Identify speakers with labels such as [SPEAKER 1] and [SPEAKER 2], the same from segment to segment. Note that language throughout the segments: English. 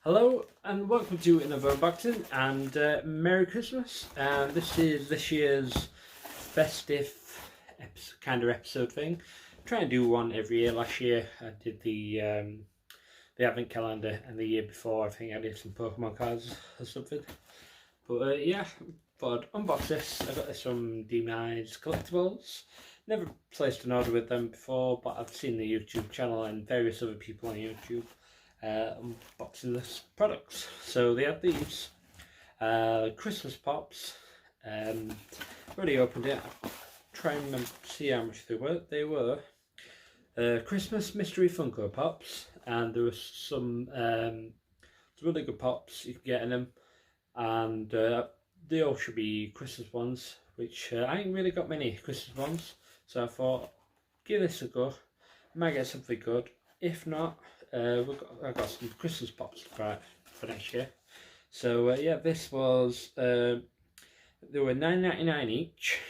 [SPEAKER 1] Hello and welcome to another unboxing and Merry Christmas. And this is this year's festive episode thing. I'm trying to do one every year. Last year I did the advent calendar, and the year before I think I did some Pokemon cards or something. But yeah, thought I'd unbox this. I got this from Demize Collectibles. Never placed an order with them before, but I've seen the YouTube channel and various other people on YouTube unboxing this products. So they have these Christmas pops. Already opened it. Try and see how much they were. They were Christmas mystery Funko Pops, and there was some really good pops you can get in them, and they all should be Christmas ones, which I ain't really got many Christmas ones, so I thought give this a go. Might get something good. If not, I got some Christmas pops for next year. So yeah, this was they were £9.99 each.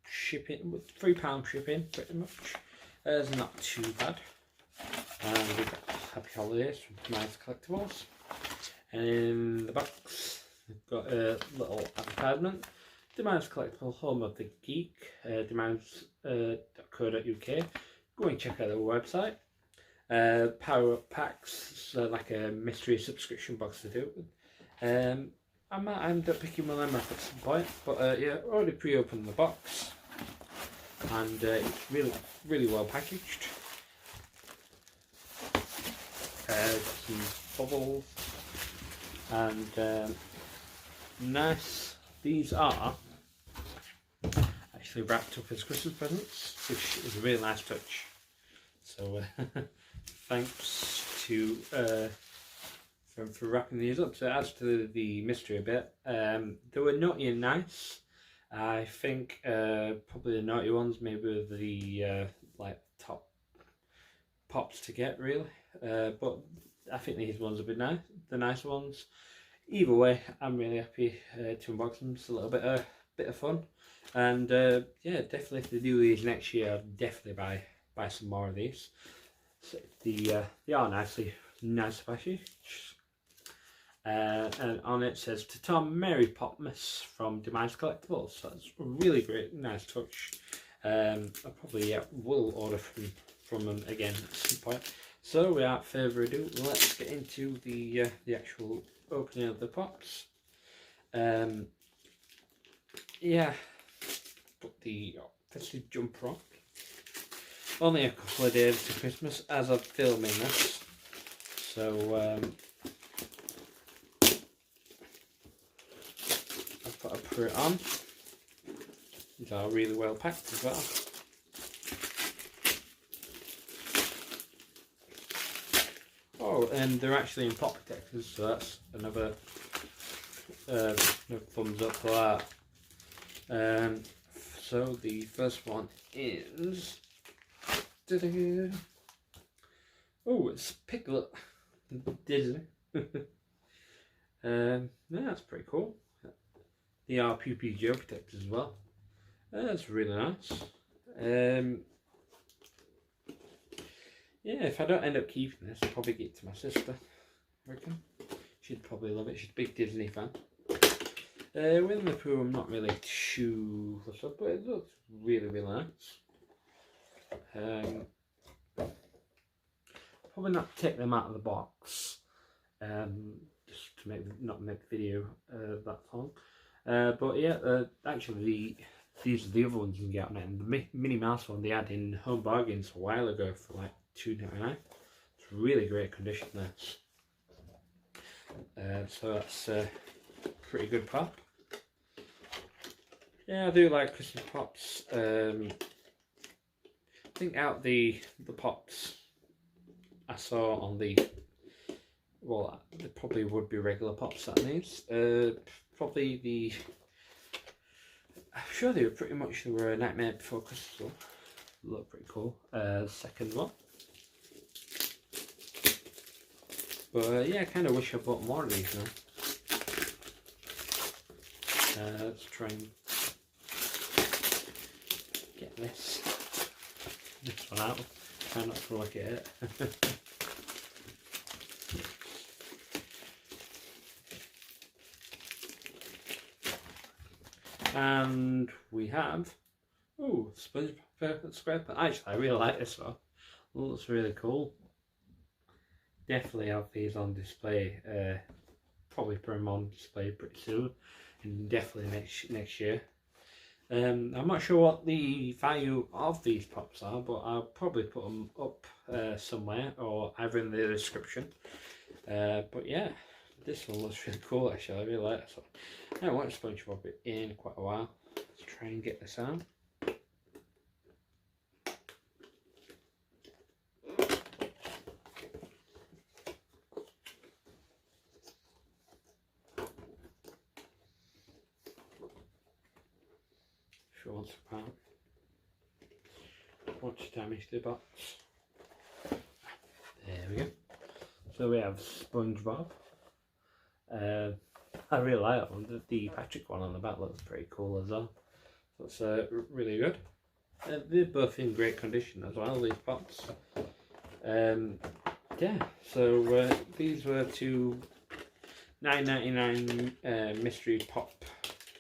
[SPEAKER 1] Shipping, £3 shipping, pretty much. It's not too bad. And we've got Happy Holidays from Demize Collectibles. And in the box, we've got a little advertisement. Demize Collectibles, home of the geek. Demize.co.uk. Go and check out their website. Power up packs, so like a mystery subscription box to do. I might end up picking one of them up at some point, but yeah, already pre-opened the box, and it's really well packaged. Got some bubbles and nice. These are actually wrapped up as Christmas presents, which is a really nice touch. So thanks to for wrapping these up. So as to the mystery a bit, they were naughty and nice. I think probably the naughty ones maybe the like top pops to get really, but I think these ones will be nice, the nice ones. Either way, I'm really happy to unbox them. It's a little bit of fun, and yeah, definitely if they do these next year, I'll definitely buy some more of these. So they are nice packaged. And on it says to Tom, Merry Popmas from Demize Collectibles. So it's a really great, nice touch. I probably will order from them again at some point. So without further ado, let's get into the actual opening of the pops. Yeah, put the festive jumper on. Only a couple of days to Christmas as I'm filming this, so I've got to put it on. These are really well packed as well. Oh, and they're actually in pop protectors, so that's another thumbs up for that. So the first one is. Oh, it's Piglet Disney. Yeah, that's pretty cool. The RPP Joe protectors as well. That's really nice. Yeah, if I don't end up keeping this, I'll probably get it to my sister. I reckon she'd probably love it. She's a big Disney fan. Winnie the Pooh, I'm not really too fussed up, but it looks really nice. Probably not take them out of the box, just to not make the video that long. But yeah, actually these are the other ones you can get on it. And the Minnie Mouse one they had in Home Bargains a while ago for like £2.99. It's really great condition there. So that's a pretty good pop. Yeah, I do like Christmas pops. I think out the pops I saw on the, well, they probably would be regular pops that needs. Probably the, I'm sure they were a Nightmare Before Christmas. Look pretty cool. Second one. But yeah, I kind of wish I bought more of these now. Let's try and get this one out. Try not to look at it. And we have, oh, SpongeBob SquarePants. Actually, I really like this one. It looks really cool. Definitely have these on display. Probably put them on display pretty soon, and definitely next year. I'm not sure what the value of these pops are, but I'll probably put them up somewhere, or either in the description. But yeah, this one looks really cool actually. I really like this one. I haven't watched SpongeBob in quite a while. Let's try and get this out. If you want to come out. Want to damage the box. There we go. So we have SpongeBob. I really like that one. The Patrick one on the back looks pretty cool as well. That's really good. They're both in great condition as well, these pots. Yeah, so these were two $9.99 mystery pop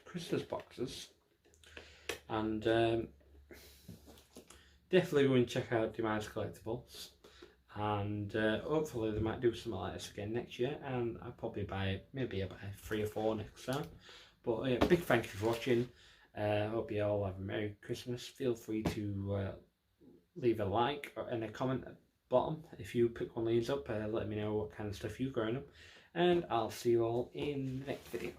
[SPEAKER 1] Christmas boxes. And definitely go and check out Demize Collectibles. And hopefully they might do something like this again next year, and I'll probably buy maybe 3 or 4 next time. But yeah, big thank you for watching. Hope you all have a Merry Christmas. Feel free to leave a like and a comment at the bottom if you pick one of these up. Let me know what kind of stuff you've grown up, and I'll see you all in the next video.